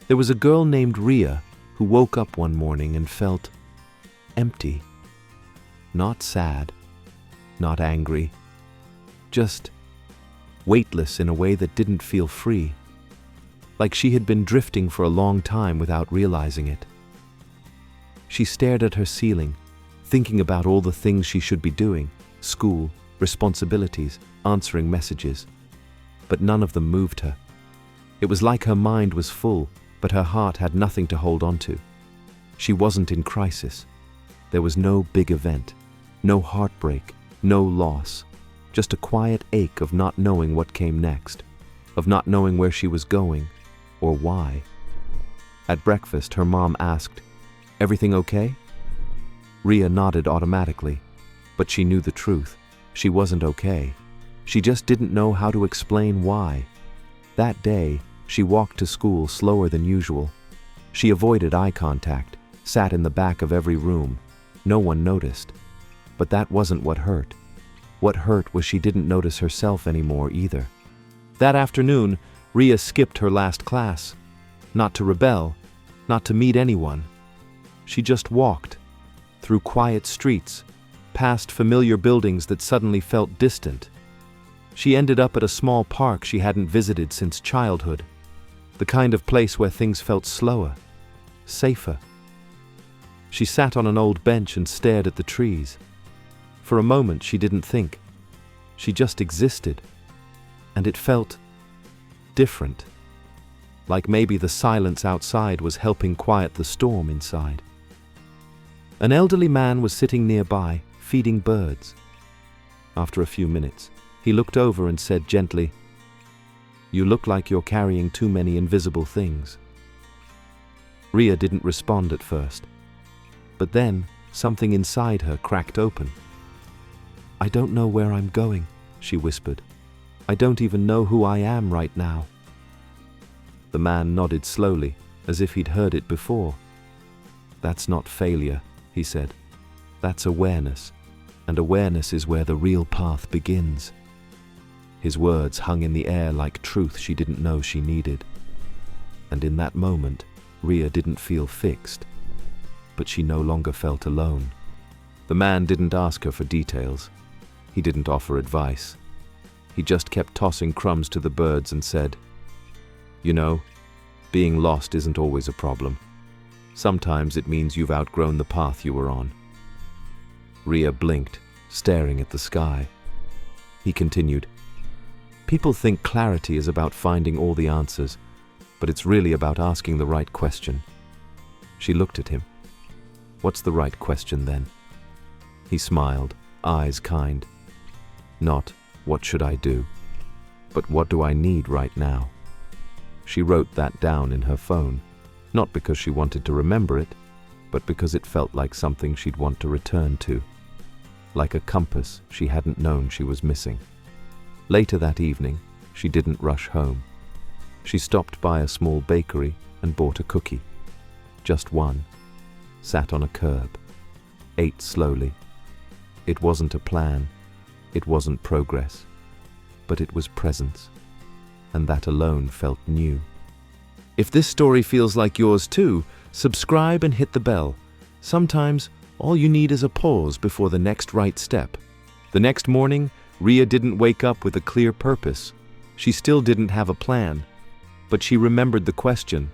There was a girl named Ria who woke up one morning and felt empty. Not sad, not angry, just weightless in a way that didn't feel free, like she had been drifting for a long time without realizing it. She stared at her ceiling, thinking about all the things she should be doing: school, responsibilities, answering messages. But none of them moved her. It was like her mind was full, but her heart had nothing to hold on to. She wasn't in crisis. There was no big event, no heartbreak, no loss, just a quiet ache of not knowing what came next, of not knowing where she was going or why. At breakfast, her mom asked, "Everything okay?" Ria nodded automatically, but she knew the truth. She wasn't okay. She just didn't know how to explain why. That day, she walked to school slower than usual. She avoided eye contact, sat in the back of every room. No one noticed. But that wasn't what hurt. What hurt was she didn't notice herself anymore either. That afternoon, Ria skipped her last class. Not to rebel, not to meet anyone. She just walked, through quiet streets, past familiar buildings that suddenly felt distant. She ended up at a small park she hadn't visited since childhood, the kind of place where things felt slower, safer. She sat on an old bench and stared at the trees. For a moment, she didn't think. She just existed. And it felt different. Like maybe the silence outside was helping quiet the storm inside. An elderly man was sitting nearby, feeding birds. After a few minutes, he looked over and said gently, "You look like you're carrying too many invisible things." Ria didn't respond at first. But then, something inside her cracked open. "I don't know where I'm going," she whispered. "I don't even know who I am right now." The man nodded slowly, as if he'd heard it before. "That's not failure," he said. "That's awareness, and awareness is where the real path begins." His words hung in the air like truth she didn't know she needed. And in that moment, Ria didn't feel fixed. But she no longer felt alone. The man didn't ask her for details. He didn't offer advice. He just kept tossing crumbs to the birds and said, "You know, being lost isn't always a problem. Sometimes it means you've outgrown the path you were on." Ria blinked, staring at the sky. He continued, "People think clarity is about finding all the answers, but it's really about asking the right question." She looked at him. "What's the right question then?" He smiled, eyes kind. "Not, what should I do? But what do I need right now?" She wrote that down in her phone, not because she wanted to remember it, but because it felt like something she'd want to return to. Like a compass she hadn't known she was missing. Later that evening, she didn't rush home. She stopped by a small bakery and bought a cookie. Just one. Sat on a curb. Ate slowly. It wasn't a plan. It wasn't progress. But it was presence. And that alone felt new. If this story feels like yours too, subscribe and hit the bell. Sometimes, all you need is a pause before the next right step. The next morning, Ria didn't wake up with a clear purpose. She still didn't have a plan. But she remembered the question,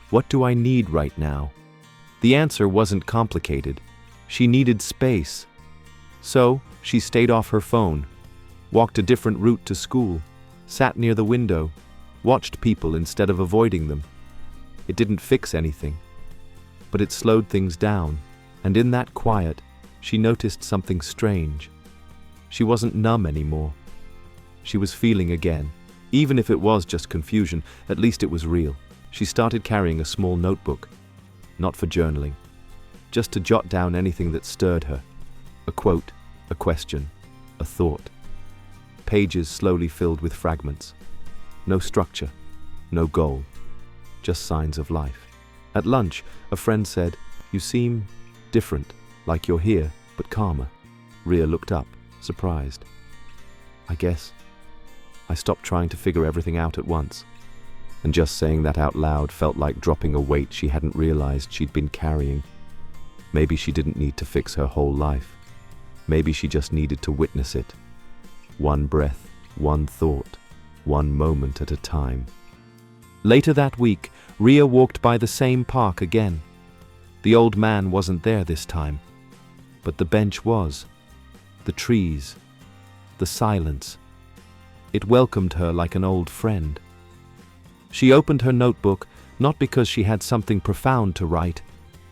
what do I need right now? The answer wasn't complicated. She needed space. So, she stayed off her phone, walked a different route to school, sat near the window, watched people instead of avoiding them. It didn't fix anything, but it slowed things down, and in that quiet, she noticed something strange. She wasn't numb anymore. She was feeling again. Even if it was just confusion, at least it was real. She started carrying a small notebook, not for journaling, just to jot down anything that stirred her. A quote, a question, a thought. Pages slowly filled with fragments. No structure, no goal, just signs of life. At lunch, a friend said, "You seem different, like you're here, but calmer." Ria looked up, surprised. "I guess I stopped trying to figure everything out at once. and just saying that out loud felt like dropping a weight she hadn't realized she'd been carrying. Maybe she didn't need to fix her whole life. Maybe she just needed to witness it. One breath, one thought, one moment at a time. Later that week, Ria walked by the same park again. The old man wasn't there this time, but the bench was. The trees, the silence. It welcomed her like an old friend. She opened her notebook, not because she had something profound to write,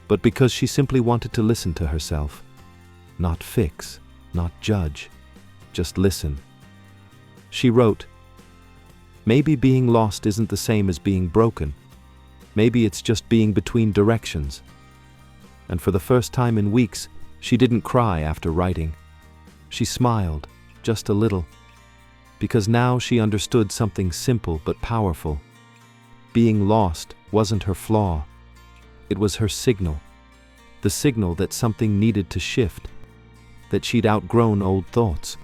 but because she simply wanted to listen to herself. Not fix, not judge, just listen. She wrote, "Maybe being lost isn't the same as being broken. Maybe it's just being between directions." And for the first time in weeks, she didn't cry after writing. She smiled, just a little, because now she understood something simple but powerful. Being lost wasn't her flaw. It was her signal. The signal that something needed to shift, that she'd outgrown old thoughts,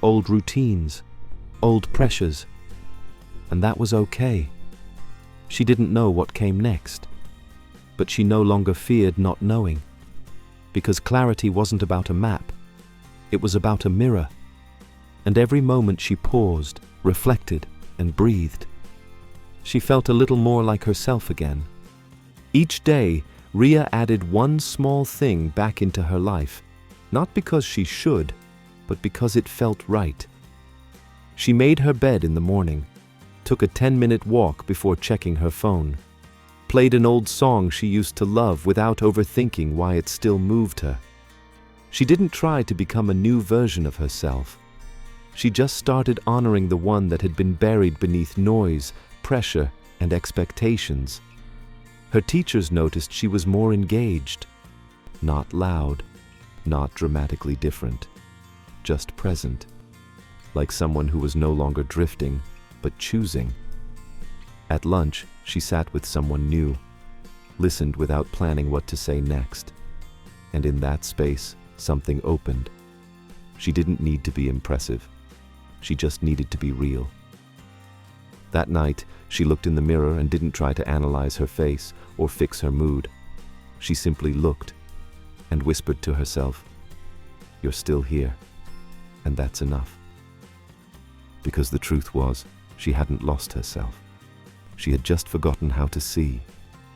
old routines, old pressures. And that was okay. She didn't know what came next, but she no longer feared not knowing, because clarity wasn't about a map. It was about a mirror. And every moment she paused, reflected, and breathed, she felt a little more like herself again. Each day, Ria added one small thing back into her life, not because she should, but because it felt right. She made her bed in the morning, took a 10-minute walk before checking her phone, played an old song she used to love without overthinking why it still moved her. She didn't try to become a new version of herself. She just started honoring the one that had been buried beneath noise, pressure, and expectations. Her teachers noticed she was more engaged, not loud, not dramatically different, just present, like someone who was no longer drifting, but choosing. At lunch, she sat with someone new, listened without planning what to say next, and in that space, something opened. She didn't need to be impressive. She just needed to be real. That night, she looked in the mirror and didn't try to analyze her face or fix her mood. She simply looked and whispered to herself, "You're still here, and that's enough." Because the truth was, she hadn't lost herself. She had just forgotten how to see.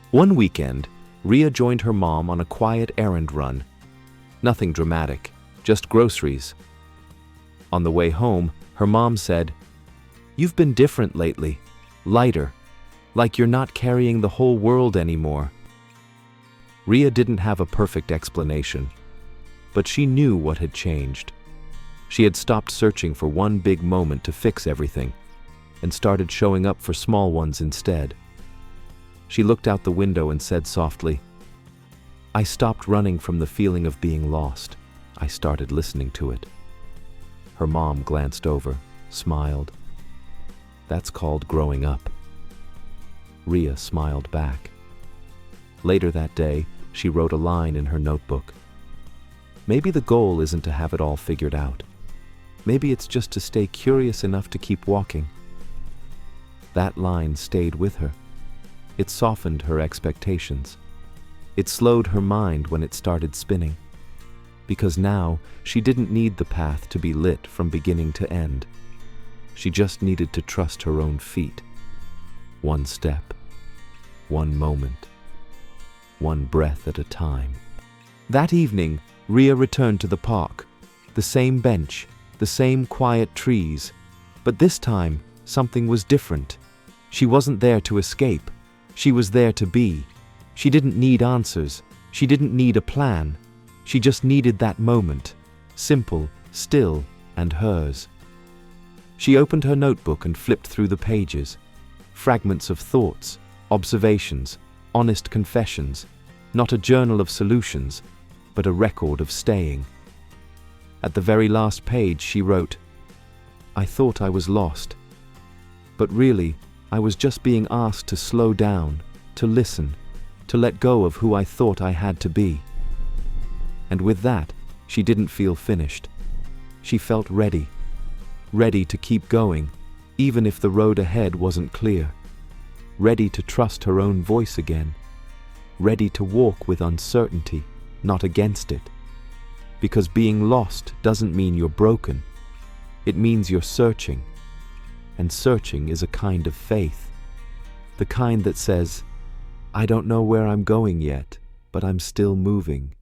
One weekend, Ria joined her mom on a quiet errand run. Nothing dramatic, just groceries. On the way home, her mom said, "You've been different lately, lighter, like you're not carrying the whole world anymore." Ria didn't have a perfect explanation, but she knew what had changed. She had stopped searching for one big moment to fix everything, and started showing up for small ones instead. She looked out the window and said softly, "I stopped running from the feeling of being lost. I started listening to it." Her mom glanced over, smiled. "That's called growing up." Ria smiled back. Later that day, she wrote a line in her notebook. Maybe the goal isn't to have it all figured out. Maybe it's just to stay curious enough to keep walking. That line stayed with her. It softened her expectations. It slowed her mind when it started spinning. Because now, she didn't need the path to be lit from beginning to end. She just needed to trust her own feet. One step, one moment, one breath at a time. That evening, Ria returned to the park. The same bench, the same quiet trees. But this time, something was different. She wasn't there to escape. She was there to be. She didn't need answers. She didn't need a plan. She just needed that moment, simple, still, and hers. She opened her notebook and flipped through the pages. Fragments of thoughts, observations, honest confessions. Not a journal of solutions, but a record of staying. At the very last page, she wrote, "I thought I was lost. But really, I was just being asked to slow down, to listen, to let go of who I thought I had to be." And with that, she didn't feel finished. She felt ready. Ready to keep going, even if the road ahead wasn't clear. ready to trust her own voice again, ready to walk with uncertainty, not against it. Because being lost doesn't mean you're broken. It means you're searching. And searching is a kind of faith. The kind that says, I don't know where I'm going yet, but I'm still moving.